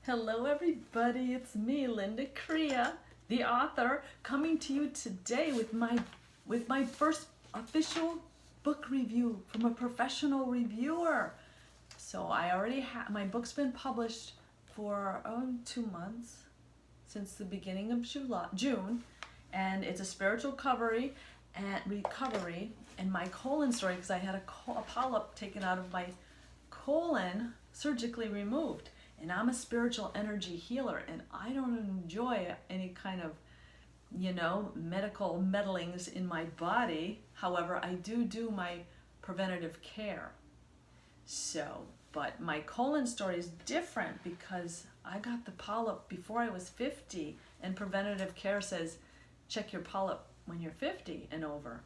Hello everybody, it's me, Linda Crea, the author, coming to you today with my first official book review from a professional reviewer. So I already have, my book's been published for 2 months, since the beginning of June, and it's a spiritual recovery and my colon story, because I had a polyp taken out of my colon, surgically removed. And I'm a spiritual energy healer, and I don't enjoy any kind of, medical meddlings in my body. However, I do my preventative care. So, but my colon story is different because I got the polyp before I was 50, and preventative care says check your polyp when you're 50 and over.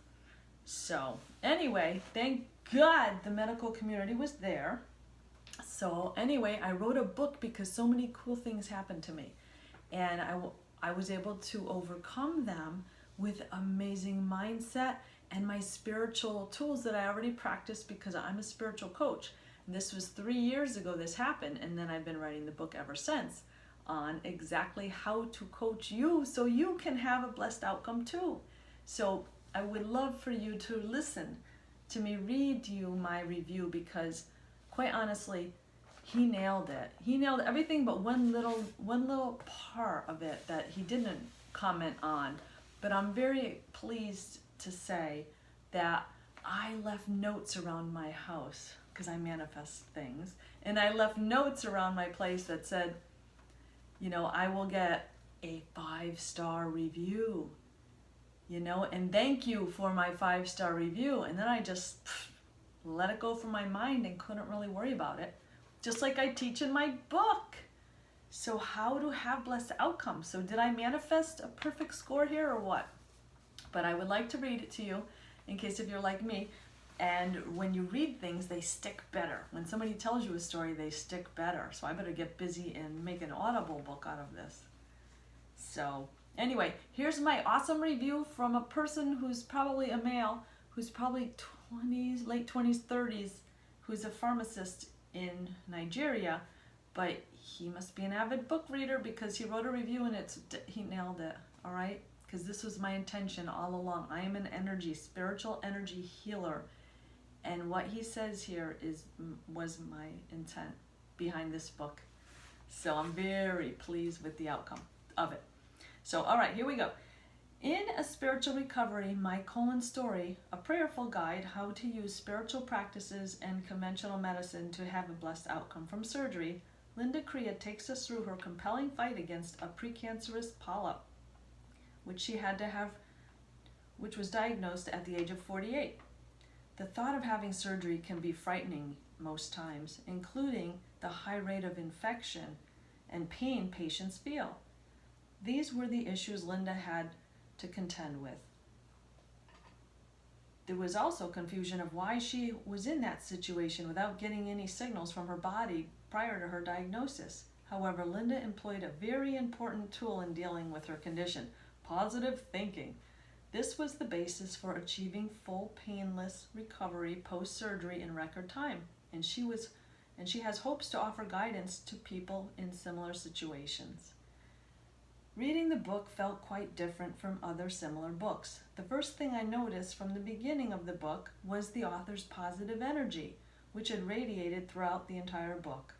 So, anyway, thank God the medical community was there. So anyway, I wrote a book because so many cool things happened to me, and I was able to overcome them with amazing mindset and my spiritual tools that I already practiced because I'm a spiritual coach. And this was 3 years ago this happened, and then I've been writing the book ever since on exactly how to coach you so you can have a blessed outcome too. So I would love for you to listen to me read you my review, because quite honestly, he nailed it. He nailed everything but one little part of it that he didn't comment on. But I'm very pleased to say that I left notes around my house, because I manifest things, and I left notes around my place that said, I will get a 5-star review, and thank you for my 5-star review. And then I just let it go from my mind and couldn't really worry about it, just like I teach in my book. So how to have blessed outcomes. So did I manifest a perfect score here or what? But I would like to read it to you in case if you're like me, and when you read things, they stick better. When somebody tells you a story, they stick better. So I better get busy and make an Audible book out of this. So anyway, here's my awesome review from a person who's probably a male, who's probably 20s, late 20s, 30s, who's a pharmacist in Nigeria, but he must be an avid book reader because he wrote a review and he nailed it, all right? Because this was my intention all along. I am an spiritual energy healer, and what he says here was my intent behind this book. So I'm very pleased with the outcome of it. So, all right, here we go. In A Spiritual Recovery, My Colon Story, a prayerful guide how to use spiritual practices and conventional medicine to have a blessed outcome from surgery, Linda Crea takes us through her compelling fight against a precancerous polyp, which was diagnosed at the age of 48. The thought of having surgery can be frightening most times, including the high rate of infection and pain patients feel. These were the issues Linda had to contend with. There was also confusion of why she was in that situation without getting any signals from her body prior to her diagnosis. However, Linda employed a very important tool in dealing with her condition: positive thinking. This was the basis for achieving full painless recovery post-surgery in record time, and she has hopes to offer guidance to people in similar situations. Reading the book felt quite different from other similar books. The first thing I noticed from the beginning of the book was the author's positive energy, which had radiated throughout the entire book.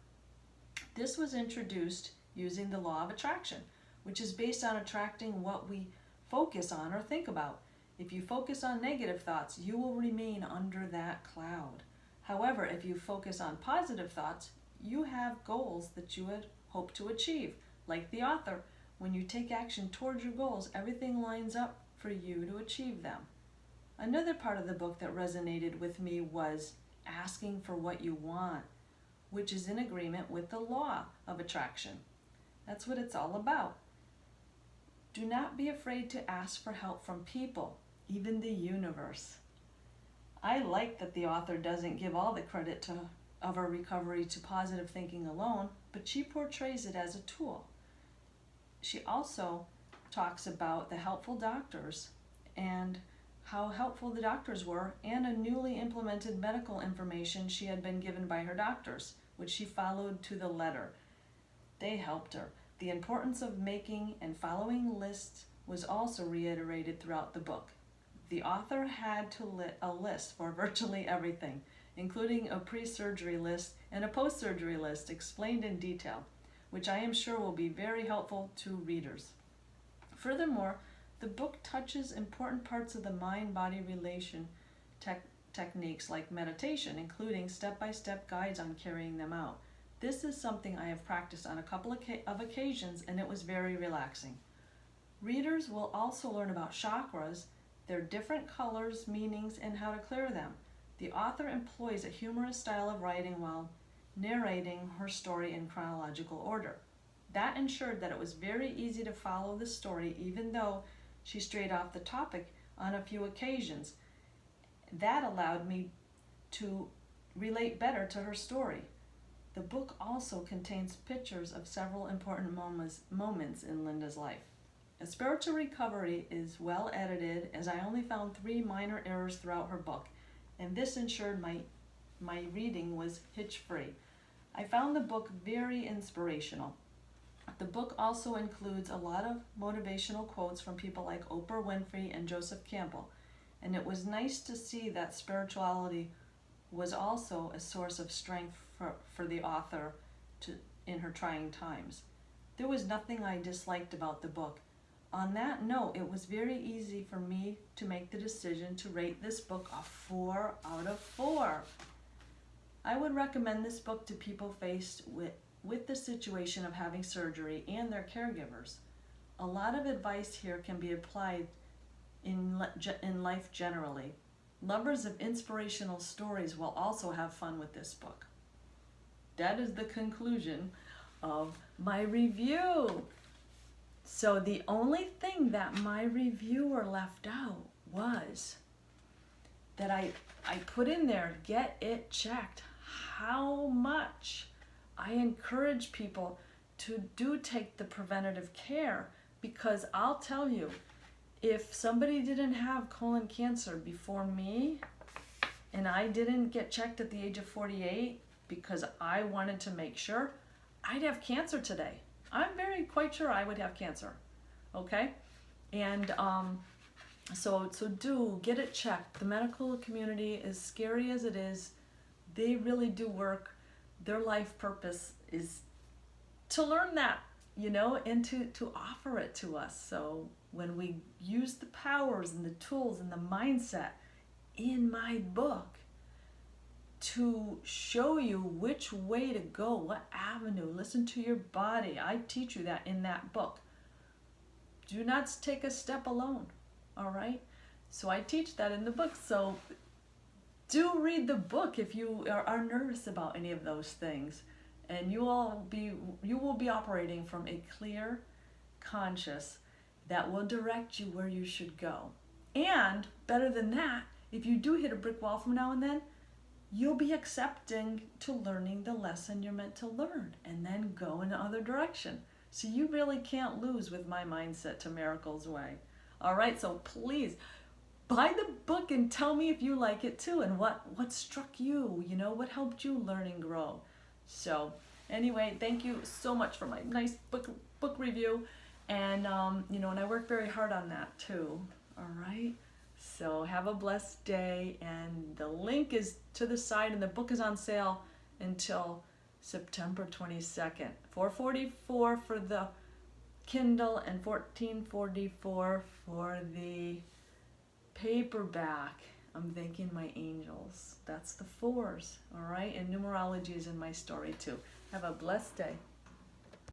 This was introduced using the law of attraction, which is based on attracting what we focus on or think about. If you focus on negative thoughts, you will remain under that cloud. However, if you focus on positive thoughts, you have goals that you would hope to achieve. Like the author, when you take action towards your goals, everything lines up for you to achieve them. Another part of the book that resonated with me was asking for what you want, which is in agreement with the law of attraction. That's what it's all about. Do not be afraid to ask for help from people, even the universe. I like that the author doesn't give all the credit of her recovery to positive thinking alone, but she portrays it as a tool. She also talks about the helpful doctors and how helpful the doctors were, and a newly implemented medical information she had been given by her doctors, which she followed to the letter. They helped her. The importance of making and following lists was also reiterated throughout the book. The author had a list for virtually everything, including a pre-surgery list and a post-surgery list explained in detail, which I am sure will be very helpful to readers. Furthermore, the book touches important parts of the mind-body relation techniques like meditation, including step-by-step guides on carrying them out. This is something I have practiced on a couple of occasions, and it was very relaxing. Readers will also learn about chakras, their different colors, meanings, and how to clear them. The author employs a humorous style of writing while narrating her story in chronological order. That ensured that it was very easy to follow the story, even though she strayed off the topic on a few occasions. That allowed me to relate better to her story. The book also contains pictures of several important moments in Linda's life. A spiritual recovery is well edited, as I only found 3 minor errors throughout her book, and this ensured my reading was hitch-free. I found the book very inspirational. The book also includes a lot of motivational quotes from people like Oprah Winfrey and Joseph Campbell, and it was nice to see that spirituality was also a source of strength for the author in her trying times. There was nothing I disliked about the book. On that note, it was very easy for me to make the decision to rate this book a 4 out of 4. I would recommend this book to people faced with the situation of having surgery and their caregivers. A lot of advice here can be applied in life generally. Lovers of inspirational stories will also have fun with this book. That is the conclusion of my review. So the only thing that my reviewer left out was that I put in there, get it checked. How much? I encourage people to do take the preventative care, because I'll tell you, if somebody didn't have colon cancer before me and I didn't get checked at the age of 48 because I wanted to make sure, I'd have cancer today. I'm very quite sure I would have cancer, okay? And so do get it checked. The medical community, as scary as it is, they really do work. Their life purpose is to learn that, and to offer it to us. So when we use the powers and the tools and the mindset in my book to show you which way to go, what avenue, listen to your body. I teach you that in that book. Do not take a step alone, all right? So I teach that in the book. So do read the book if you are nervous about any of those things. And you will be operating from a clear conscious that will direct you where you should go. And better than that, if you do hit a brick wall from now and then, you'll be accepting to learning the lesson you're meant to learn and then go in the other direction. So you really can't lose with my mindset to Miracles Way. All right, so please buy the book and tell me if you like it too, and what struck you, what helped you learn and grow. So anyway, thank you so much for my nice book review. And, and I work very hard on that too. All right. So have a blessed day. And the link is to the side, and the book is on sale until September 22nd. $4.44 for the Kindle and $14.44 for the paperback. I'm thanking my angels. That's the 4s. All right. And numerology is in my story too. Have a blessed day.